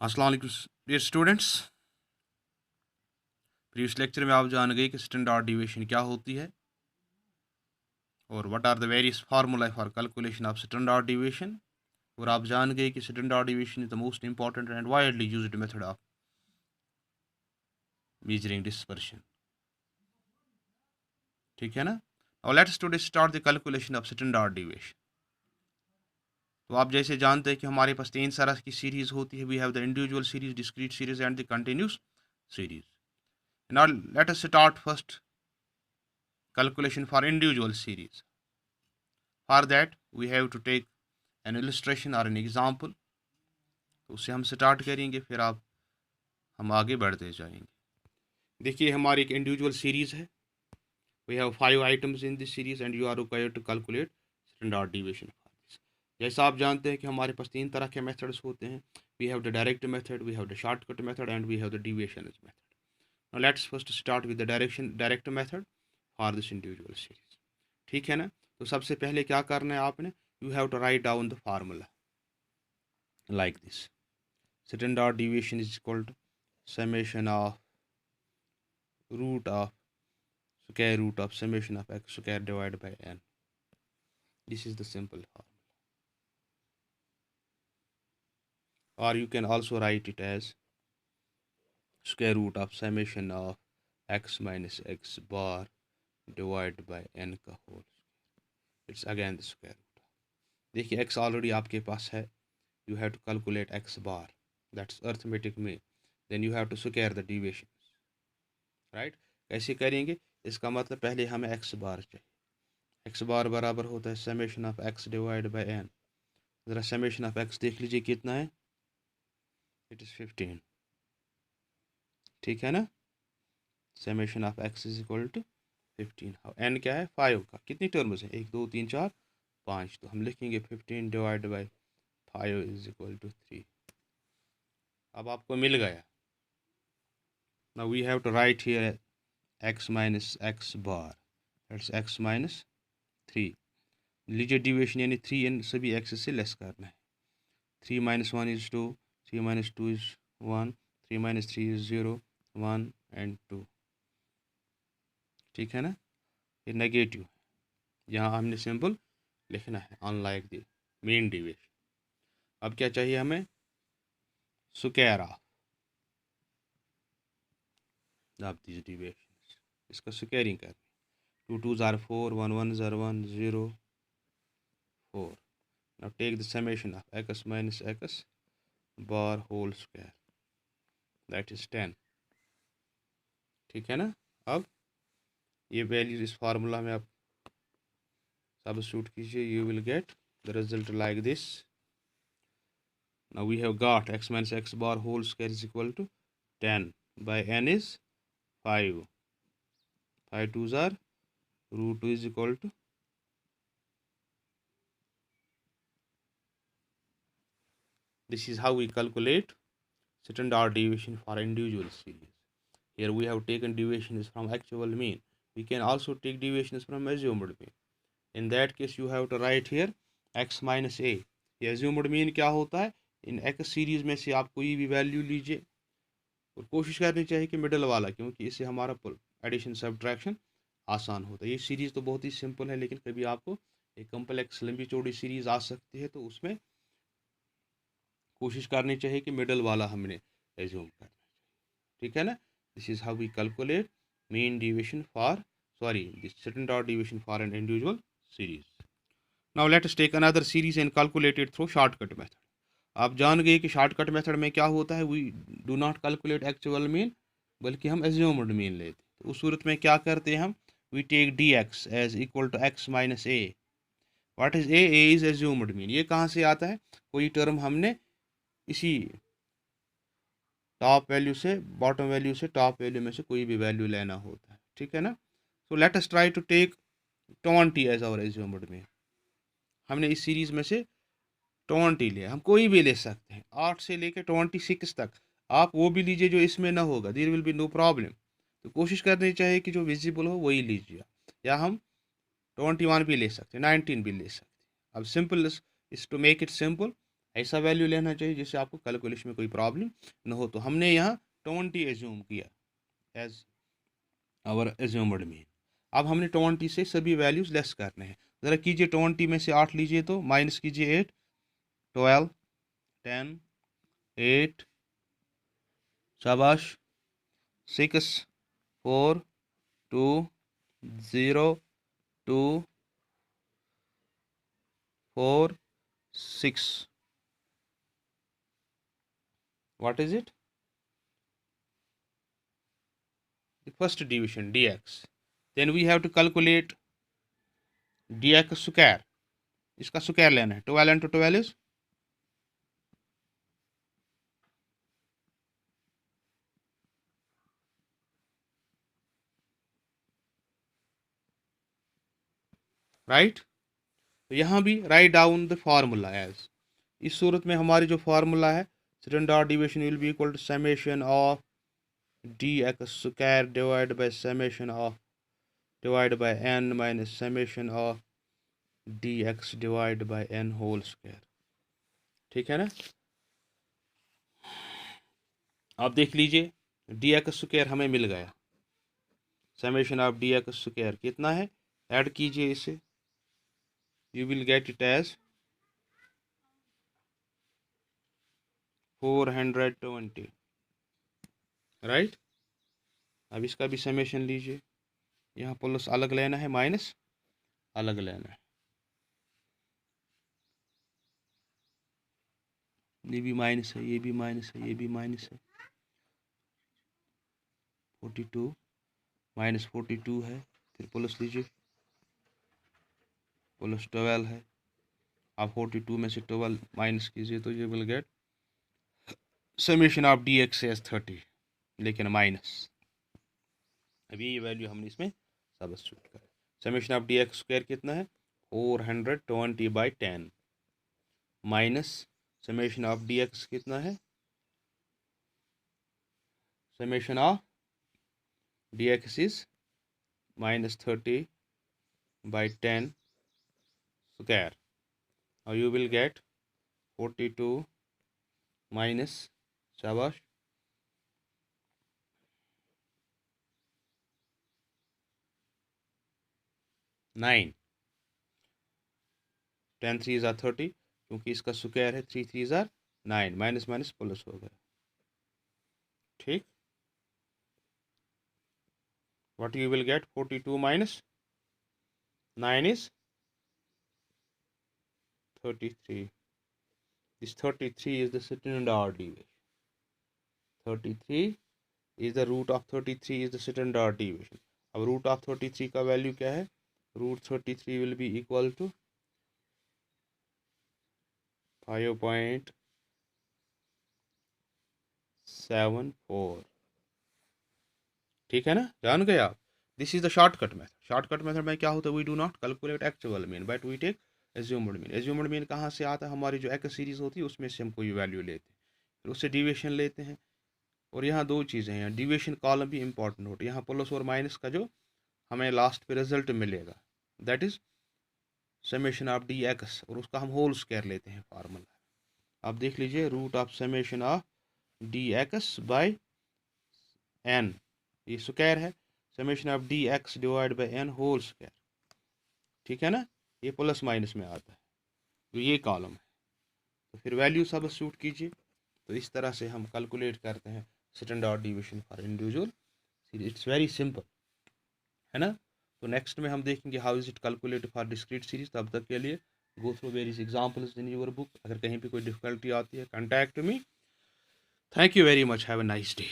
अस्सलाम वालेकुम dear students. Previous lecture में आप जान गए कि स्टैंडर्ड डिविएशन क्या होती है और what are the various formula for calculation of standard deviation. और आप जान गए कि standard deviation is the most important and widely used method of measuring dispersion. ठीक है ना। और let's today start the calculation of standard deviation. तो आप जैसे जानते हैं कि हमारे पास तीन तरह की सीरीज होती है। We have the individual series, discrete series and the continuous series. Now let us start first calculation for individual series. For that we have to take an illustration or an example. तो उससे हम start करेंगे, फिर हम आगे बढ़ते जाएंगे। देखिए हमारी एक इंडिविजुअल सीरीज है। We have 5 items in this series and you are required to calculate standard deviation for this. जैसा आप जानते हैं कि हमारे पास तीन तरह के मेथड्स होते हैं। We have the direct method, we have the shortcut method and we have the deviation method. Now let's first start with the direct method for this individual series. ठीक है ना। तो सबसे पहले क्या करना है आपने, you have to write down the formula like this. Standard deviation is equal to summation of root of square root of summation of X square divide by N. This is the simple formula, और you can also write it as square root of summation of X minus X bar divide by N का whole. It's again the square root. देखिए X already आपके पास है, you have to calculate x bar, that's arithmetic में, then you have to square the deviations, right? कैसे करेंगे, इसका मतलब पहले हमें x बार चाहिए। x बार बराबर होता है summation of x divide by n। ज़रा समेशन ऑफ x देख लीजिए कितना है, इट इज़ 15। ठीक है ना। Summation of x is equal to 15। n क्या है, 5 का। कितनी टर्म्स है, 1 2 3 4 5, तो हम लिखेंगे 15 divide by 5 is equal to 3। अब आपको मिल गया। Now we have to write here x minus x bar, that's x minus 3। लीजिए डिविएशन यानी 3 इन सभी x से लेस करना है। 3 minus 1 is 2, 3 minus 2 is 1, 3 minus 3 is 0, 1 and 2। ठीक है ना। ये नेगेटिव, यहाँ हमने सिंपल लिखना है अनलाइक द मेन डिविएशन। अब क्या चाहिए हमें, स्क्वायर ऑफ दिस डिविएशन, इसका स्क्वायरिंग करनी। 2 2s are 4, 1 1s are 1, 0 4। Now take the summation of x minus x bar whole square, that is 10। ठीक है ना। अब ये वैल्यू इस फार्मूला में आप सबस्टिट्यूट कीजिए, you will get the result like this. Now we have got x minus x bar whole square is equal to 10 by n is 5, 5 2s are root 2 is equal to, this is how we calculate standard deviation for individual series. Here we have taken deviations from actual mean. We can also take deviations from assumed mean. In that case you have to write here x minus a। ये assumed mean क्या होता है, इन x series में से आप कोई भी value लीजिए और कोशिश करनी चाहिए कि मिडल वाला, क्योंकि इससे हमारा एडिशन सब्ट्रैक्शन आसान होता है। ये सीरीज तो बहुत ही सिंपल है, लेकिन कभी आपको एक कम्प्लेक्स लंबी चौड़ी सीरीज आ सकती है, तो उसमें कोशिश करनी चाहिए कि मिडल वाला हमने एज्यूम करना चाहिए। ठीक है ना। This is how we calculate mean deviation for, sorry, the standard deviation for an individual series. Now let us take another series and calculate it through shortcut method. आप जान गए कि शॉर्टकट मेथड में क्या होता है, we do not calculate actual mean, बल्कि हम एज्यूम्ड मीन लेते हैं। तो उस सूरत में क्या करते हैं हम, we take D X as equal to X minus A. What is A is assumed mean. ये कहाँ से आता है, कोई टर्म हमने इसी टॉप वैल्यू से बॉटम वैल्यू से टॉप वैल्यू में से कोई भी वैल्यू लेना होता है। ठीक है ना। So let us try to take 20 as our assumed mean. हमने इस सीरीज में से 20 लिया, हम कोई भी ले सकते हैं 8 से लेकर 26 तक। आप वो भी लीजिए जो इसमें ना होगा, there will be no problem. तो कोशिश करनी चाहिए कि जो विजिबल हो वही लीजिए, या हम 21 भी ले सकते हैं, 19 भी ले सकते हैं। अब simple is to make it simple ऐसा वैल्यू लेना चाहिए जिससे आपको कैलकुलेशन में कोई प्रॉब्लम न हो। तो हमने यहाँ 20 एज्यूम किया एज आवर एज्यूम्ड मीन। अब हमने 20 से सभी वैल्यूज लेस करने हैं। ज़रा कीजिए 20 में से 8 लीजिए तो माइनस कीजिए 8, 12, 10, 8, शाबाश, 6, 4, 2, 0, 2, 4, 6. What is it? The first division dx. Then we have to calculate dx square. इसका स्क्वायर लेना है। 12 into 12 is राइट। तो यहाँ भी right down the formula as. इस सूरत में हमारी जो फार्मूला है standard division will be equal to summation of dx square divide by summation of divide by n minus summation of dx divide by n whole square. ठीक है ना। आप देख लीजिए dx स्क्वायर हमें मिल गया। समेशन ऑफ dx स्क्वायर कितना है, ऐड कीजिए इसे, you will get it as 420 right. अब इसका भी समेशन लीजिए, यहाँ प्लस अलग लेना है, माइनस अलग लेना है, ये भी माइनस है, ये भी माइनस है, ये भी माइनस है। 42 माइनस 42 है, फिर प्लस लीजिए, प्लस 12 है। आप 42 में से 12 माइनस कीजिए तो ये will get summation of D X as 30, लेकिन माइनस। अभी ये वैल्यू हमने इसमें सब्स्टिट्यूट करें। Summation of D x square कितना है 420/10 minus summation of D x कितना है, summation of D x is minus 30/10 square और यू विल गेट 42 माइनस, शाबाश, 9, 10 3 are 30, क्योंकि इसका स्क्वायर है 3 3 are 9, माइनस माइनस प्लस हो गया। ठीक, what you will get 42 minus 9 is 33. This 33 is the standard deviation. 33 is the root of 33 is the standard deviation. अब root of 33 का value क्या है, root 33 will be equal to 5.74। ठीक है ना, जान गए आप। This is the shortcut method. Shortcut method में क्या होता है, we do not calculate actual mean but we take assumed mean. Assumed mean कहाँ से आता है, हमारी जो एक्स सीरीज होती है उसमें से हम कोई वैल्यू लेते हैं, फिर उससे डिविएशन लेते हैं। और यहाँ दो चीज़ें हैं, डिविएशन कॉलम भी इंपॉर्टेंट होती है। यहाँ प्लस और माइनस का जो हमें लास्ट पे रिजल्ट मिलेगा that is summation of D x, और उसका हम होल स्क्वायर लेते हैं फार्मूला। आप देख लीजिए, root of summation of D X by N, ये स्क्वायर है, summation of D X divide by N whole square. ठीक है ना, ये प्लस माइनस में आता है, तो ये कॉलम है। तो फिर वैल्यू सब्स्टिट्यूट कीजिए। तो इस तरह से हम कैलकुलेट करते हैं standard division for individual series. It's very simple, है ना। तो नेक्स्ट में हम देखेंगे how is it calculate for discrete series. तब तक के लिए go through various examples in your book. अगर कहीं भी कोई डिफिकल्टी आती है, contact me. Thank you very much, have a nice day.